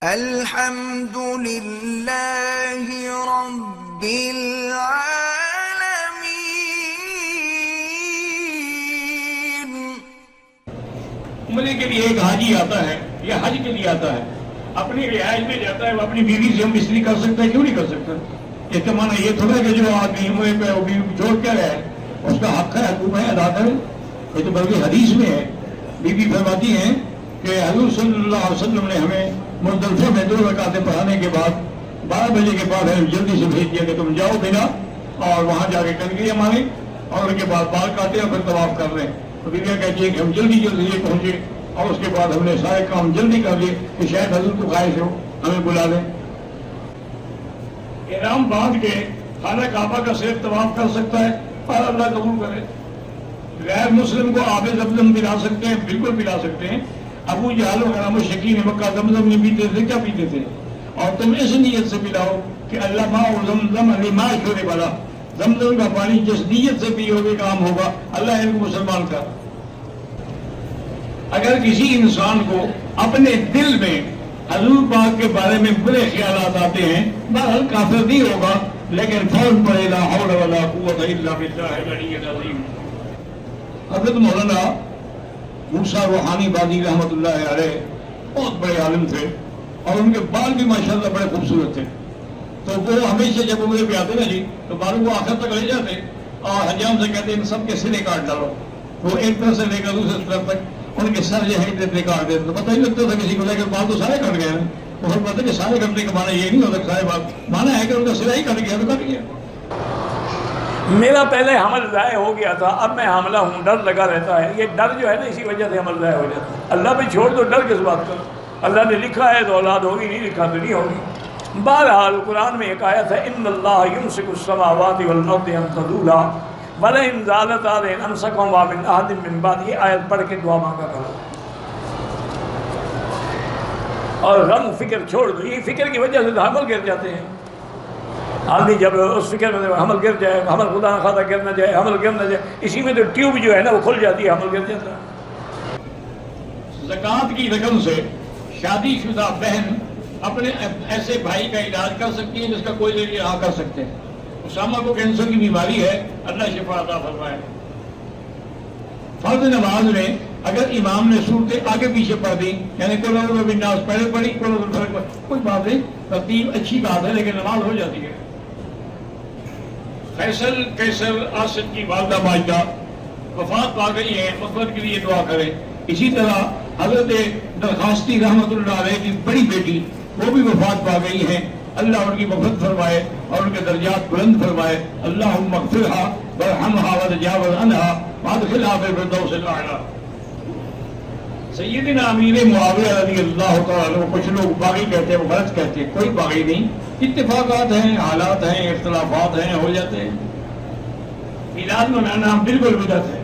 الحمد لله رب العالمين۔ عمرے کے لیے ایک حاجی آتا ہے یا حج کے لیے آتا ہے، اپنی رہائش میں جاتا ہے، وہ اپنی بیوی سے ہم مصری کر سکتا ہے؟ کیوں نہیں کر سکتا؟ اس کا معنی یہ تھوڑا کہ جو آدمی عمرے پہ وہ بیوی چھوڑ کے رہے اس کا حق ہے، حقوق ہے، ادا کرے۔ یہ تو بلکہ حدیث میں ہے، بی بی فرماتی ہیں کہ حضور صلی اللہ علیہ وسلم نے ہمیں مزدلفہ میں 2 رکعتیں پڑھانے کے بعد 12 بجے کے بعد ہمیں جلدی سے بھیج دیا کہ تم جاؤ بنا اور وہاں جا کے کنگریاں ماریں اور ان کے بعد بال کاٹے اور پھر طواف کر لیں۔ تو بیویاں کہتی ہے کہ ہم جلدی یہ پہنچے اور اس کے بعد ہم نے سارے کام جلدی کر لیے کہ شاید حضور کو خواہش ہو ہمیں بلا لیں۔ احرام باندھ کے خانہ کعبہ کا صرف طواف کر سکتا ہے اور اللہ قبول کرے۔ غیر مسلم کو آب زمزم پلا سکتے ہیں؟ بالکل پلا سکتے ہیں۔ ابو جہل وغیرہ مشرکین مکہ زمزم نہیں پیتے تھے، کیا پیتے تھے؟ اور تم اس نیت سے پلاؤ کہ اللہ ماء زمزم لما شرب له، زمزم کا پانی جس نیت سے پیو گے کام ہوگا، اللہ ان کو مسلمان کا۔ اگر کسی انسان کو اپنے دل میں حضور پاک کے بارے میں برے خیالات آتے ہیں، بہرحال کافر نہیں ہوگا، لیکن فوراً پڑھے لا حول ولا قوت الا باللہ العلی العظیم۔ حضرت مولانا موسیٰ روحانی بادی رحمۃ اللہ علیہ بہت بڑے عالم تھے اور ان کے بال بھی ماشاءاللہ بڑے خوبصورت تھے۔ تو وہ ہمیشہ جب عمرے پہ آتے نا جی تو بالوں کو آخر تک لے جاتے اور حجام سے کہتے ان سب کے سرے کاٹ ڈالو۔ وہ ایک طرف سے لے کر دوسری طرف تک ان کے سر جو ہے اتنے کاٹ دیتے، تو پتہ ہی لگتا تھا کسی کو، لے کر بال تو سارے کٹ گئے ہیں۔ تو پھر پتہ کہ سارے کٹنے کا معنی یہ نہیں ہوتا سارے بال، معنی ہے کہ ان کا سرا ہی کٹ گیا تو کٹ گیا۔ میرا پہلے حمل ضائع ہو گیا تھا، اب میں حاملہ ہوں، ڈر لگا رہتا ہے۔ یہ ڈر جو ہے نا اسی وجہ سے حمل ضائع ہو جاتا ہے۔ اللہ پہ چھوڑ دو، ڈر کس بات کا؟ اللہ نے لکھا ہے تو اولاد ہوگی، نہیں لکھا تو نہیں ہوگی۔ بہرحال قرآن میں ایک آیت ہے ان اللہ یمسک السماوات والارض ان تزولا ولئن زالتا لئن امسکہما من احد من بعد۔ یہ آیت پڑھ کے دعا مانگا کرو اور غم فکر چھوڑ دو۔ یہ فکر کی وجہ سے حمل گر جاتے ہیں۔ آدمی جب اس فکر میں حمل گر جائے، حمل خدا نہ خواستہ گر نہ جائے، حمل گر نہ جائے، اسی میں تو ٹیوب جو ہے نا وہ کھل جاتی ہے، حمل گر جاتا ہے۔ زکوٰۃ کی رقم سے شادی شدہ بہن اپنے ایسے بھائی کا علاج کر سکتی ہے جس کا کوئی ذریعہ نہ کر سکتے ہیں۔ اسامہ کو کینسر کی بیماری ہے، اللہ شفا عطا فرمائے۔ فرض نماز میں اگر امام نے صورتیں آگے پیچھے پڑھ دی، یعنی قل اعوذ برب الناس پہلے پڑھی، قل اعوذ برب الفلق، کوئی بات نہیں، ترتیب اچھی بات ہے، لیکن نماز ہو جاتی ہے۔ فیصل کیسر آصف کی والدہ ماجدہ وفات پا گئی ہے، مغفرت کے لیے دعا کریں۔ اسی طرح حضرت درخواستی رحمۃ اللہ علیہ کی بڑی بیٹی وہ بھی وفات پا گئی ہیں، اللہ ان کی مغفرت فرمائے اور ان کے درجات بلند فرمائے۔ اللہم اغفرها وارحمها وتجاوز عنها وادخلها في الفردوس الاعلی۔ سیدنا امیر معاویہ رضی اللہ تعالیٰ عنہ، کچھ لوگ باغی کہتے ہیں، وہ غلط کہتے ہیں، کوئی باغی نہیں، اتفاقات ہیں، حالات ہیں، اختلافات ہیں، ہو جاتے ہیں۔ میلاد منانا بالکل بدعت ہے۔